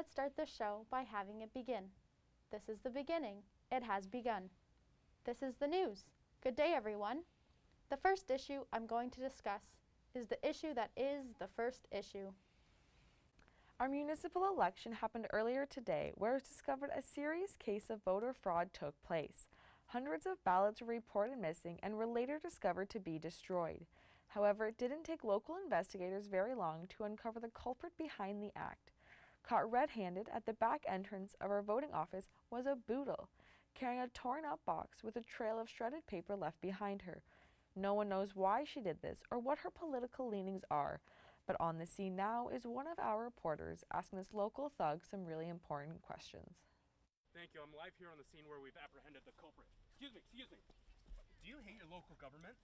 let's start the show by having it begin. This is the beginning. It has begun. This is the news. Good day, everyone. The first issue I'm going to discuss is the issue that is the first issue. Our municipal election happened earlier today, where it was discovered a serious case of voter fraud took place. Hundreds of ballots were reported missing and were later discovered to be destroyed. However, it didn't take local investigators very long to uncover the culprit behind the act. Caught red-handed at the back entrance of our voting office was a boodle, carrying a torn-up box with a trail of shredded paper left behind her. No one knows why she did this or what her political leanings are, but on the scene now is one of our reporters asking this local thug some really important questions. Thank you. I'm live here on the scene where we've apprehended the culprit. Excuse me. Do you hate your local government?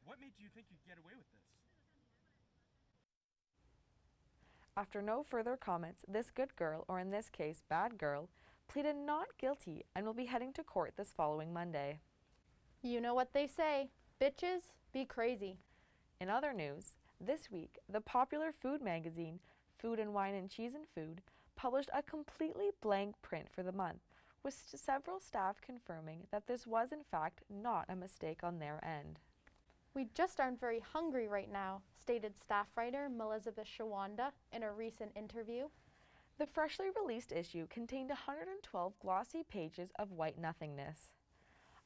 What made you think you'd get away with this? After no further comments, this good girl, or in this case, bad girl, pleaded not guilty and will be heading to court this following Monday. You know what they say, bitches, be crazy. In other news, this week, the popular food magazine, Food and Wine and Cheese and Food, published a completely blank print for the month, with several staff confirming that this was in fact not a mistake on their end. We just aren't very hungry right now, stated staff writer Elizabeth Shawanda in a recent interview. The freshly released issue contained 112 glossy pages of white nothingness.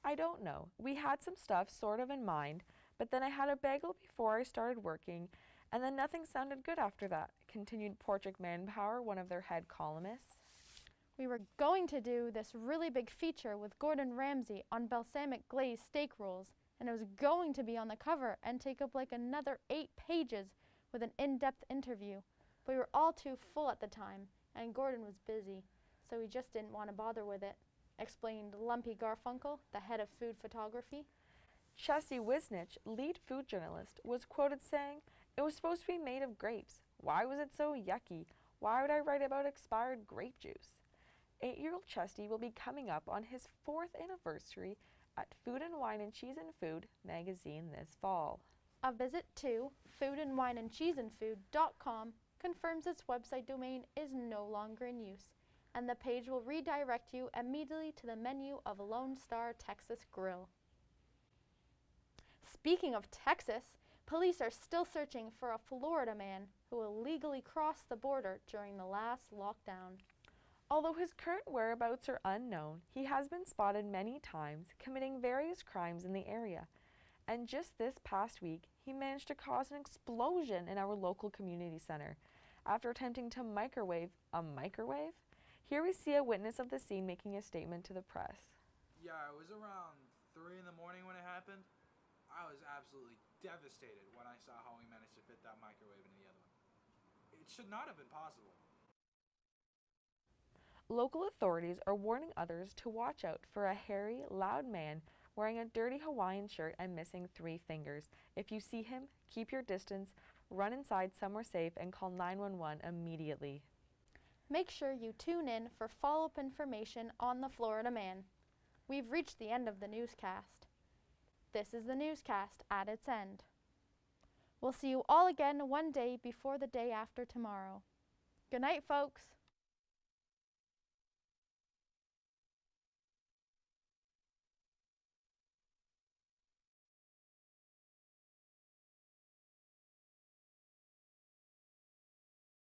I don't know, we had some stuff sort of in mind, but then I had a bagel before I started working, and then nothing sounded good after that, continued Portrait Manpower, one of their head columnists. We were going to do this really big feature with Gordon Ramsay on balsamic glazed steak rolls, and it was going to be on the cover and take up like another 8 pages with an in-depth interview. But we were all too full at the time, and Gordon was busy, so we just didn't want to bother with it, explained Lumpy Garfunkel, the head of food photography. Chessie Wisnich, lead food journalist, was quoted saying, "It was supposed to be made of grapes. Why was it so yucky? Why would I write about expired grape juice?" 8-year-old Chesty will be coming up on his 4th anniversary at Food and Wine and Cheese and Food magazine this fall. A visit to foodandwineandcheeseandfood.com confirms its website domain is no longer in use, and the page will redirect you immediately to the menu of Lone Star Texas Grill. Speaking of Texas, police are still searching for a Florida man who illegally crossed the border during the last lockdown. Although his current whereabouts are unknown, he has been spotted many times committing various crimes in the area. And just this past week, he managed to cause an explosion in our local community center after attempting to microwave a microwave. Here we see a witness of the scene making a statement to the press. Yeah, it was around 3 in the morning when it happened. I was absolutely devastated when I saw how he managed to fit that microwave into the other one. It should not have been possible. Local authorities are warning others to watch out for a hairy, loud man wearing a dirty Hawaiian shirt and missing 3 fingers. If you see him, keep your distance, run inside somewhere safe, and call 911 immediately. Make sure you tune in for follow-up information on the Florida man. We've reached the end of the newscast. This is the newscast at its end. We'll see you all again one day before the day after tomorrow. Good night, folks.